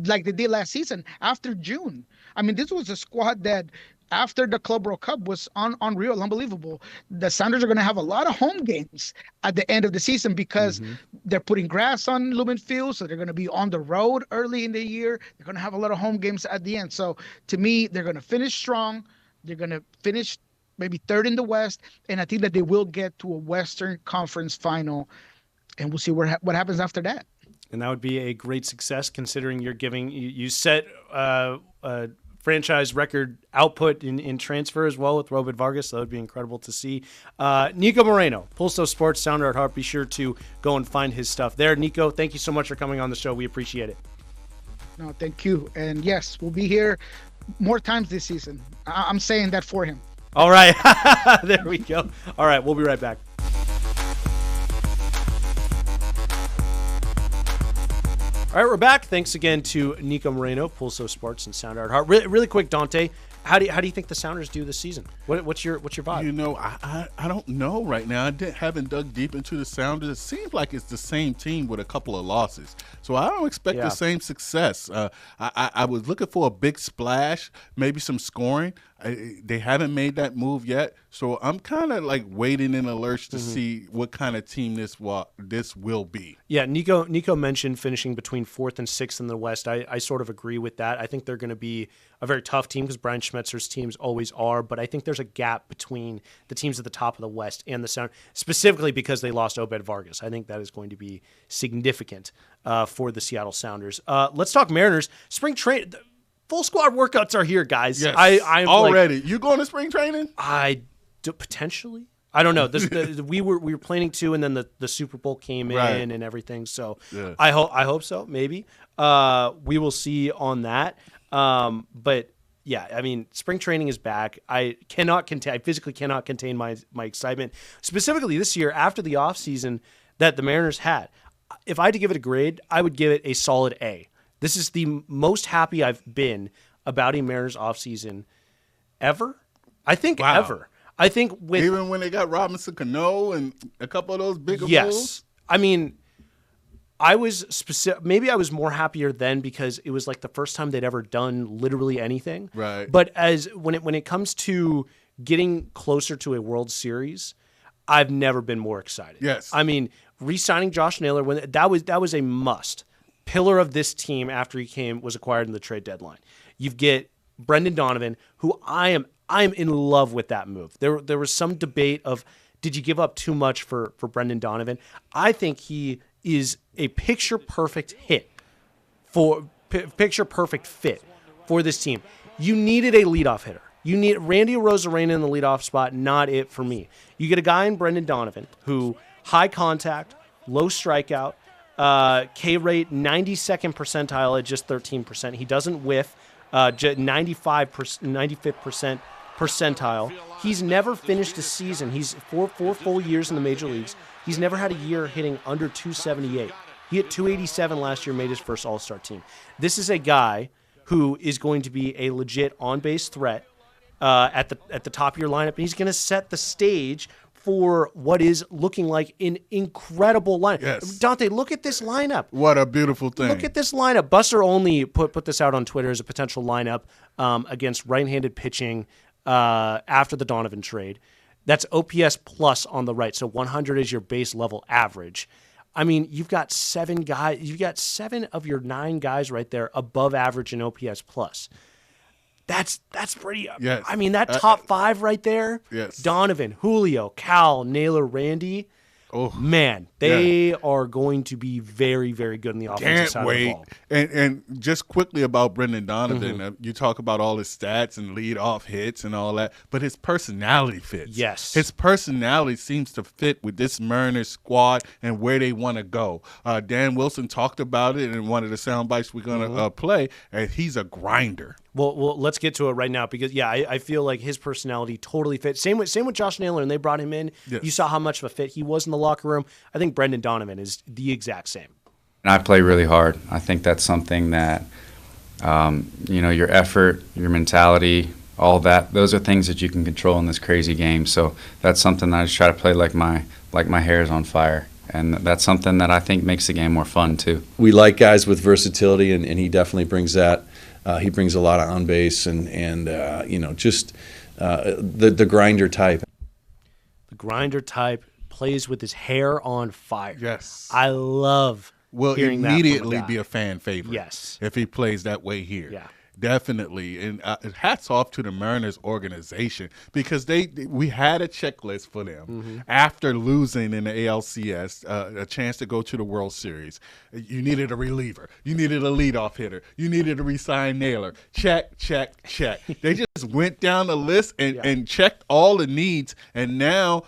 Speaker 4: like they did last season after June. I mean, this was a squad that after the Club World Cup was unreal, unbelievable. The Sounders are going to have a lot of home games at the end of the season, because they're putting grass on Lumen Field, so they're going to be on the road early in the year. They're going to have a lot of home games at the end. So to me, they're going to finish strong. They're going to finish maybe third in the West, and I think that they will get to a Western Conference final, and we'll see what happens after that.
Speaker 2: And that would be a great success, considering you set franchise record output in transfer as well with Obed Vargas. So that would be incredible to see. Niko Moreno, Pulso Sports, Sounder at Heart. Be sure to go and find his stuff there. Niko, thank you so much for coming on the show. We appreciate it.
Speaker 4: No, thank you. And yes, we'll be here more times this season. I'm saying that for him.
Speaker 2: All right. There we go. All right. We'll be right back. All right, we're back. Thanks again to Niko Moreno, Pulso Sports, and Sounder at Heart. Really quick, Dante, how do you think the Sounders do this season? What's your vibe?
Speaker 3: I don't know right now. Haven't dug deep into the Sounders. It seems like it's the same team with a couple of losses, so I don't expect the same success. I was looking for a big splash, maybe some scoring. They haven't made that move yet, so I'm kind of like waiting in a lurch to see what kind of team this will be.
Speaker 2: Yeah, Niko mentioned finishing between fourth and sixth in the West. I sort of agree with that. I think they're going to be a very tough team, because Brian Schmetzer's teams always are, but I think there's a gap between the teams at the top of the West and the Sound, specifically because they lost Obed Vargas. I think that is going to be significant for the Seattle Sounders. Let's talk Mariners. Spring training, full squad workouts are here, guys.
Speaker 3: Yes,
Speaker 2: I'm
Speaker 3: already. You going to spring training?
Speaker 2: Potentially. I don't know. We were planning to, and then the Super Bowl came in and everything. So yeah. I hope so. Maybe we will see on that. But yeah, I mean, spring training is back. I physically cannot contain my excitement, specifically this year after the offseason that the Mariners had. If I had to give it a grade, I would give it a solid A. This is the most happy I've been about a Mariners offseason ever. I think ever. I think
Speaker 3: even when they got Robinson Cano and a couple of those bigger bulls?
Speaker 2: I mean, maybe I was more happier then because it was like the first time they'd ever done literally anything.
Speaker 3: Right.
Speaker 2: But when it comes to getting closer to a World Series, I've never been more excited.
Speaker 3: Yes.
Speaker 2: I mean, re-signing Josh Naylor that was a must. Pillar of this team after he was acquired in the trade deadline. You get Brendan Donovan, who I am in love with that move. There was some debate of, did you give up too much for Brendan Donovan? I think he is a picture-perfect picture-perfect fit for this team. You needed a leadoff hitter. You need Randy Arozarena in the leadoff spot, not it for me. You get a guy in Brendan Donovan who high contact, low strikeout, K rate 92nd percentile at just 13%. He doesn't whiff, 95th percentile. He's never finished a season. He's four full years in the major leagues. He's never had a year hitting under 278. He hit 287 last year, made his first All-Star team. This is a guy who is going to be a legit on-base threat at the top of your lineup, and he's going to set the stage for what is looking like an incredible lineup.
Speaker 3: Yes.
Speaker 2: Dante, look at this lineup.
Speaker 3: What a beautiful thing.
Speaker 2: Look at this lineup. Buster Olney put this out on Twitter as a potential lineup against right-handed pitching after the Donovan trade. That's OPS plus on the right, so 100 is your base level average. I mean, you've got 7 guys. You've got 7 of your 9 guys right there above average in OPS plus. That's pretty.
Speaker 3: Yes.
Speaker 2: I mean, that top 5 right there.
Speaker 3: Yes.
Speaker 2: Donovan, Julio, Cal, Naylor, Randy.
Speaker 3: Oh
Speaker 2: man, they are going to be very, very good in the offensive side of the ball.
Speaker 3: And just quickly about Brendan Donovan, you talk about all his stats and lead off hits and all that, but his personality fits.
Speaker 2: Yes,
Speaker 3: his personality seems to fit with this Mariners squad and where they want to go. Dan Wilson talked about it in one of the sound bites we're going to play, and he's a grinder.
Speaker 2: Well, let's get to it right now because I feel like his personality totally fits. Same with Josh Naylor, and they brought him in.
Speaker 3: Yes.
Speaker 2: You saw how much of a fit he was in the locker room. I think Brendan Donovan is the exact same.
Speaker 5: And I play really hard. I think that's something that your effort, your mentality, all that. Those are things that you can control in this crazy game. So that's something that I just try to play like my hair is on fire. And that's something that I think makes the game more fun too.
Speaker 6: We like guys with versatility, and he definitely brings that. He brings a lot of on base and just the grinder type.
Speaker 2: The grinder type plays with his hair on fire.
Speaker 3: Yes,
Speaker 2: I love.
Speaker 3: Will
Speaker 2: hearing
Speaker 3: immediately
Speaker 2: that from a guy.
Speaker 3: be a fan favorite.
Speaker 2: Yes,
Speaker 3: if he plays that way here.
Speaker 2: Yeah.
Speaker 3: Definitely, and hats off to the Mariners organization because we had a checklist for them after losing in the ALCS, a chance to go to the World Series. You needed a reliever, you needed a leadoff hitter, you needed to re-sign Naylor. Check, check, check. They just went down the list and checked all the needs, and now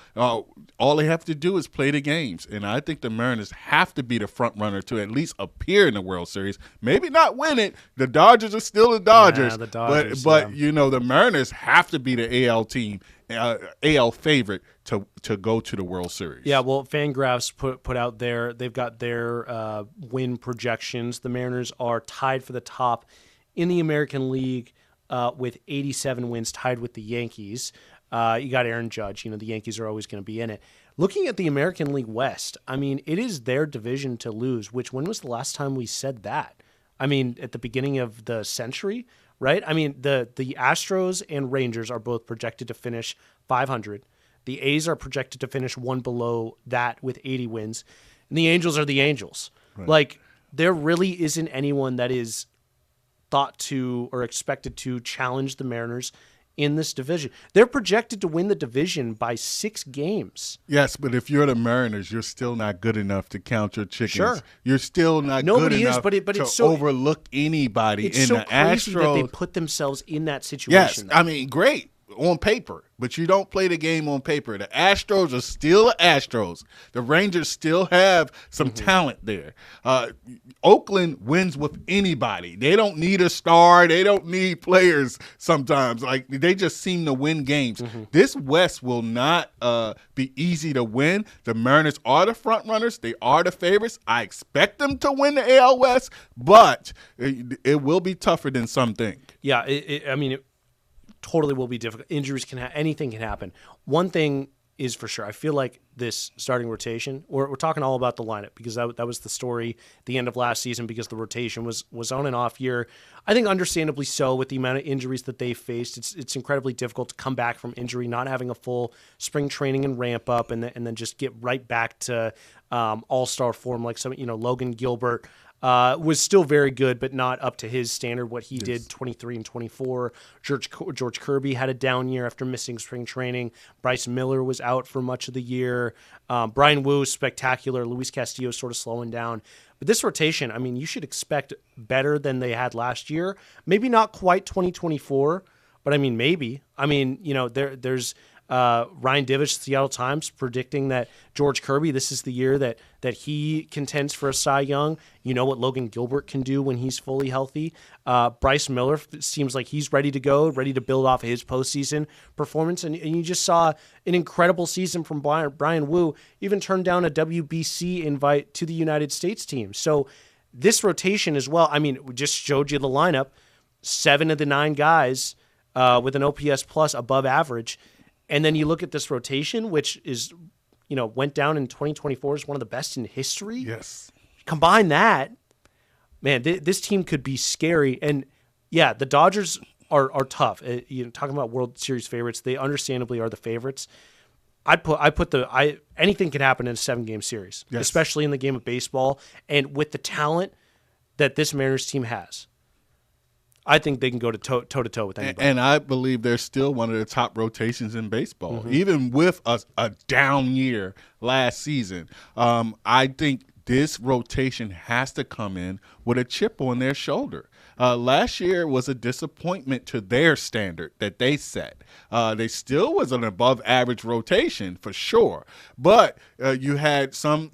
Speaker 3: all they have to do is play the games. And I think the Mariners have to be the front runner to at least appear in the World Series. Maybe not win it. The Dodgers are still the Dodgers.
Speaker 2: Yeah, the Dodgers,
Speaker 3: but the Mariners have to be the AL team, AL favorite to go to the World Series.
Speaker 2: Yeah, well, Fangraphs put out they've got their win projections. The Mariners are tied for the top in the American League with 87 wins, tied with the Yankees. You got Aaron Judge. The Yankees are always going to be in it. Looking at the American League West, I mean, it is their division to lose, which when was the last time we said that? I mean, at the beginning of the century, right? I mean, the Astros and Rangers are both projected to finish 500. The A's are projected to finish one below that with 80 wins. And the Angels are the Angels. Right. Like, there really isn't anyone that is thought to or expected to challenge the Mariners in this division. They're projected to win the division by 6 games.
Speaker 3: Yes, but if you're the Mariners, you're still not good enough to count your chickens.
Speaker 2: Sure.
Speaker 3: You're still not
Speaker 2: Nobody
Speaker 3: good
Speaker 2: is,
Speaker 3: enough
Speaker 2: but
Speaker 3: to
Speaker 2: it's so,
Speaker 3: overlook anybody.
Speaker 2: It's
Speaker 3: in
Speaker 2: so
Speaker 3: the
Speaker 2: crazy that they
Speaker 3: Astros.
Speaker 2: put themselves in that situation.
Speaker 3: Yes, I mean, great on paper, but you don't play the game on paper. The Astros are still the Astros. The Rangers still have some talent there. Oakland wins with anybody. They don't need a star. They don't need players sometimes. Like, they just seem to win games. This West will not be easy to win. The Mariners are the front runners. They are the favorites. I expect them to win the AL West, but it will be tougher than some think.
Speaker 2: Yeah, it totally will be difficult. Injuries anything can happen. One thing is for sure, I feel like this starting rotation, we're talking all about the lineup because that was the story at the end of last season because the rotation was on and off year. I think understandably so with the amount of injuries that they faced. It's incredibly difficult to come back from injury, not having a full spring training and ramp up and then just get right back to all-star form like Logan Gilbert. Was still very good, but not up to his standard, what he did 23 and 24. George Kirby had a down year after missing spring training. Bryce Miller was out for much of the year. Brian Wu, spectacular. Luis Castillo sort of slowing down. But this rotation, I mean, you should expect better than they had last year. Maybe not quite 2024, but I mean, maybe. I mean, there's Ryan Divish, Seattle Times, predicting that George Kirby, this is the year that he contends for a Cy Young. You know what Logan Gilbert can do when he's fully healthy. Bryce Miller seems like he's ready to go, ready to build off of his postseason performance. And you just saw an incredible season from Brian Wu, even turned down a WBC invite to the United States team. So this rotation as well, I mean, we just showed you the lineup, 7 of the 9 guys with an OPS plus above average. And then you look at this rotation, which is, went down in 2024 as one of the best in history.
Speaker 3: Yes.
Speaker 2: Combine that, man, this team could be scary. And yeah, the Dodgers are tough. Talking about World Series favorites, they understandably are the favorites. Anything can happen in a 7-game series, especially in the game of baseball. And with the talent that this Mariners team has, I think they can go toe-to-toe with anybody.
Speaker 3: And I believe they're still one of the top rotations in baseball, even with a down year last season. I think this rotation has to come in with a chip on their shoulder. Last year was a disappointment to their standard that they set. They still was an above-average rotation for sure, but you had some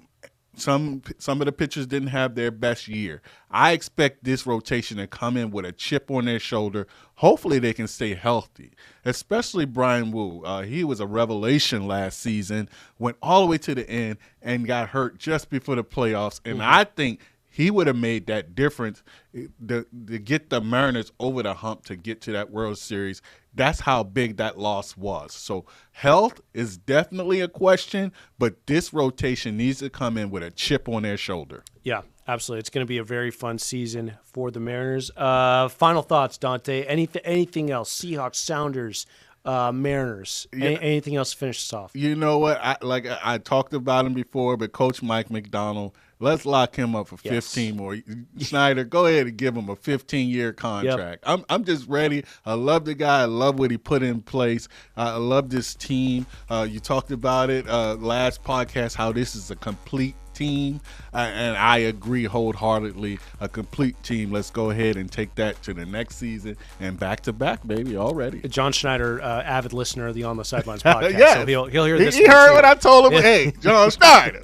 Speaker 3: of the pitchers didn't have their best year. I expect this rotation to come in with a chip on their shoulder. Hopefully they can stay healthy, especially Brian Wu. He was a revelation last season, went all the way to the end and got hurt just before the playoffs. And I think he would have made that difference to get the Mariners over the hump to get to that World Series. That's how big that loss was. So health is definitely a question, but this rotation needs to come in with a chip on their shoulder.
Speaker 2: Yeah, absolutely. It's going to be a very fun season for the Mariners. Final thoughts, Dante. Anything else? Seahawks, Sounders, Mariners. Anything else to finish us off?
Speaker 3: You know what? I talked about him before, but Coach Mike Macdonald, let's lock him up for 15 more. Snyder, go ahead and give him a 15-year contract. Yep. I'm just ready. I love the guy. I love what he put in place. I love this team. You talked about it last podcast, how this is a complete team, and I agree wholeheartedly. A complete team. Let's go ahead and take that to the next season and back-to-back, baby, already.
Speaker 2: John Schneider, avid listener of the On the Sidelines podcast.
Speaker 3: Yes.
Speaker 2: So he'll hear this.
Speaker 3: He heard what I told him. Hey, John Schneider,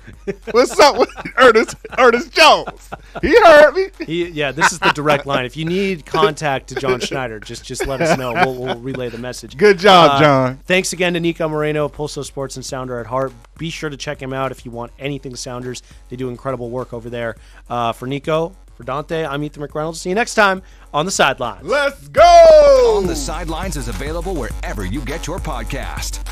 Speaker 3: what's up with Ernest Jones? He heard me.
Speaker 2: This is the direct line. If you need contact to John Schneider, just let us know. We'll relay the message.
Speaker 3: Good job, John.
Speaker 2: Thanks again to Niko Moreno, Pulso Sports and Sounder at Heart. Be sure to check him out if you want anything Sounders. They do incredible work over there. For Niko, for Dante, I'm Ethan McReynolds. See you next time on the Sidelines.
Speaker 3: Let's go!
Speaker 1: On the Sidelines is available wherever you get your podcast.